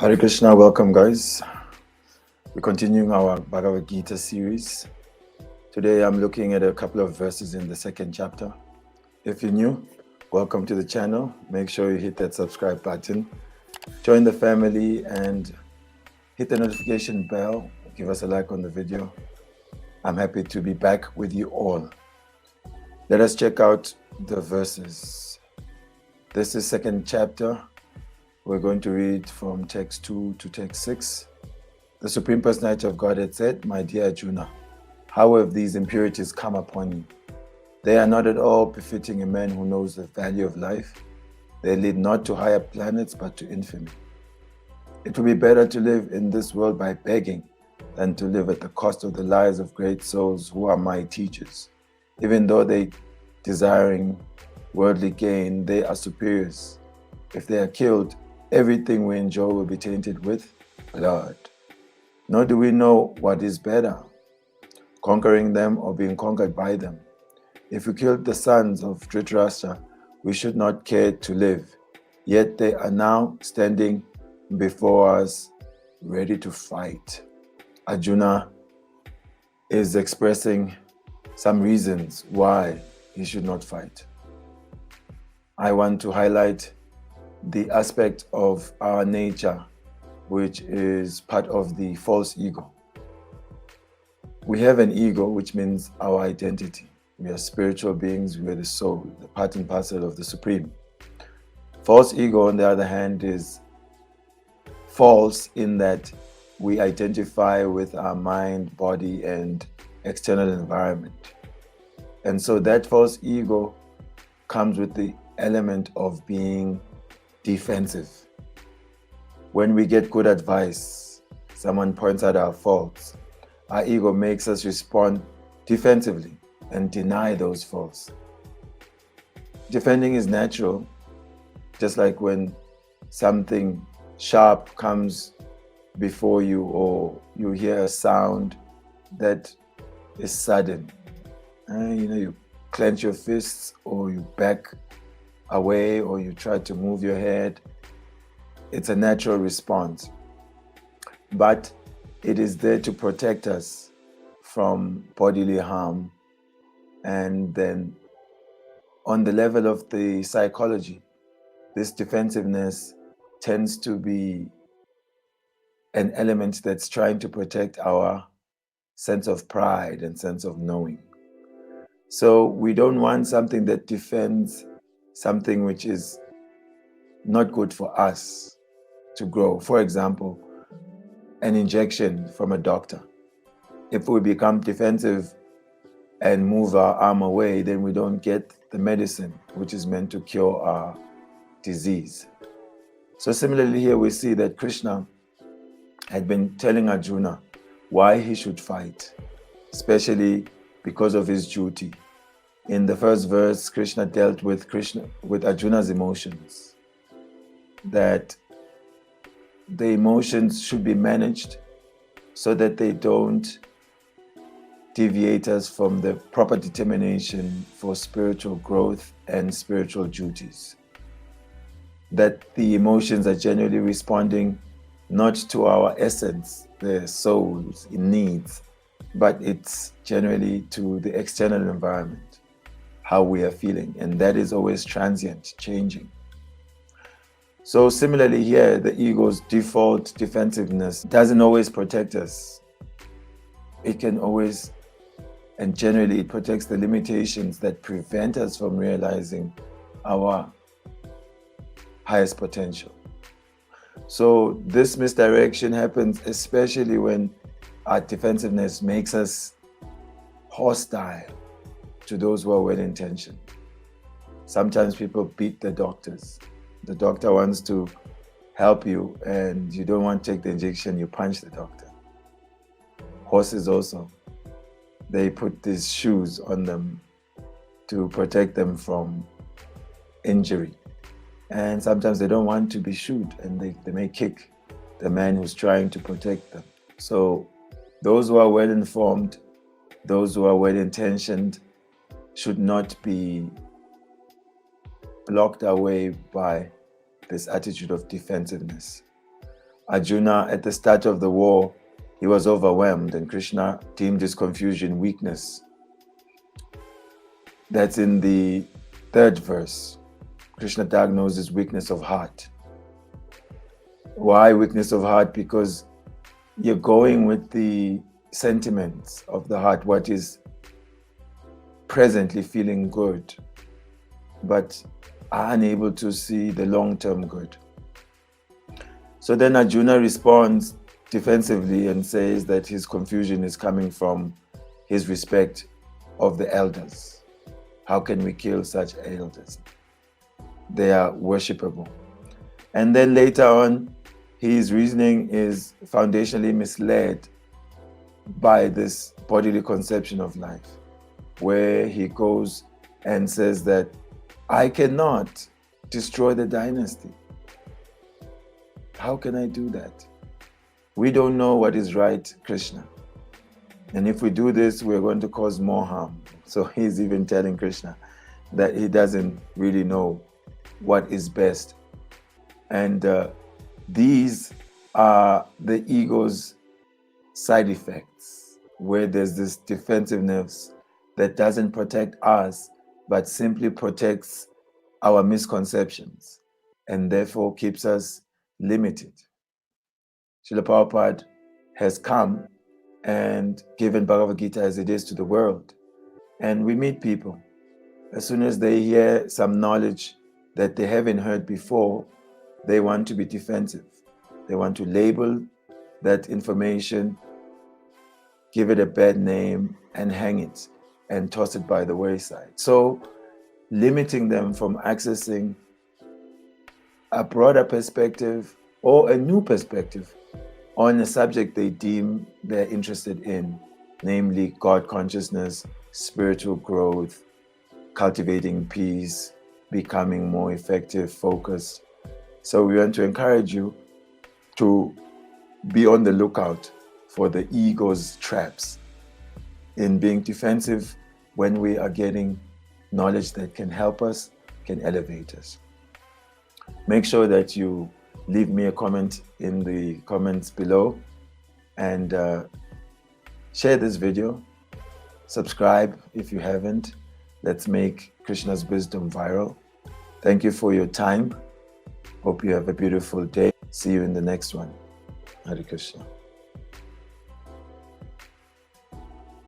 Hare Krishna, welcome guys. We're continuing our Bhagavad Gita series. Today I'm looking at a couple of verses in the second chapter. If you're new, welcome to the channel. Make sure you hit that subscribe button, join the family and hit the notification bell. Give us a like on the video. I'm happy to be back with you all. Let us check out the verses. This is second chapter. We're going to read from text 2 to text 6. The Supreme Personality of Godhead said, "My dear Arjuna, how have these impurities come upon you? They are not at all befitting a man who knows the value of life. They lead not to higher planets but to infamy. It would be better to live in this world by begging than to live at the cost of the lives of great souls who are my teachers. Even though they desiring worldly gain, they are superiors. If they are killed, everything we enjoy will be tainted with blood. Nor do we know what is better, conquering them or being conquered by them. If we killed the sons of Dhritarashtra, we should not care to live. Yet they are now standing before us, ready to fight." Arjuna is expressing some reasons why he should not fight. I want to highlight the aspect of our nature, which is part of the false ego. We have an ego, which means our identity. We are spiritual beings, we are the soul, the part and parcel of the Supreme. False ego, on the other hand, is false in that we identify with our mind, body, and external environment. And so that false ego comes with the element of being defensive. When we get good advice, someone points out our faults, our ego makes us respond defensively and deny those faults. Defending is natural, just like when something sharp comes before you or you hear a sound that is sudden. You clench your fists or you back away or you try to move your head. It's a natural response, but it is there to protect us from bodily harm. And then on the level of the psychology, this defensiveness tends to be an element that's trying to protect our sense of pride and sense of knowing. So we don't want something that defends something which is not good for us to grow. For example, an injection from a doctor. If we become defensive and move our arm away, then we don't get the medicine which is meant to cure our disease. So similarly here we see that Krishna had been telling Arjuna why he should fight, especially because of his duty. In the first verse, Krishna dealt with Arjuna's emotions, that the emotions should be managed so that they don't deviate us from the proper determination for spiritual growth and spiritual duties. That the emotions are generally responding not to our essence, the soul's needs, but it's generally to the external environment, how we are feeling, and that is always transient, changing. So similarly here, the ego's default defensiveness doesn't always protect us. It can always, and generally it protects the limitations that prevent us from realizing our highest potential. So this misdirection happens especially when our defensiveness makes us hostile to those who are well-intentioned. Sometimes people beat the doctors. The doctor wants to help you and you don't want to take the injection, you punch the doctor. Horses also, they put these shoes on them to protect them from injury. And sometimes they don't want to be shoed and they may kick the man who's trying to protect them. So those who are well-informed, those who are well-intentioned should not be blocked away by this attitude of defensiveness. Arjuna, at the start of the war, he was overwhelmed, and Krishna deemed his confusion weakness. That's in the 3rd verse. Krishna diagnoses weakness of heart. Why weakness of heart? Because you're going with the sentiments of the heart, what is presently feeling good, but are unable to see the long-term good. So then Arjuna responds defensively and says that his confusion is coming from his respect of the elders. How can we kill such elders? They are worshipable. And then later on, his reasoning is foundationally misled by this bodily conception of life, where he goes and says that I cannot destroy the dynasty. How can I do that? We don't know what is right, Krishna. And if we do this, we're going to cause more harm. So he's even telling Krishna that he doesn't really know what is best. And these are the ego's side effects, where there's this defensiveness that doesn't protect us, but simply protects our misconceptions, and therefore keeps us limited. Srila Prabhupada has come and given Bhagavadgita as it is to the world. And we meet people. As soon as they hear some knowledge that they haven't heard before, they want to be defensive. They want to label that information, give it a bad name, and hang it and toss it by the wayside. So limiting them from accessing a broader perspective or a new perspective on a subject they deem they're interested in, namely God consciousness, spiritual growth, cultivating peace, becoming more effective, focused. So we want to encourage you to be on the lookout for the ego's traps in being defensive when we are getting knowledge that can help us, can elevate us. Make sure that you leave me a comment in the comments below, and share this video. Subscribe if you haven't. Let's make Krishna's wisdom viral. Thank you for your time. Hope you have a beautiful day. See you in the next one. Hare Krishna.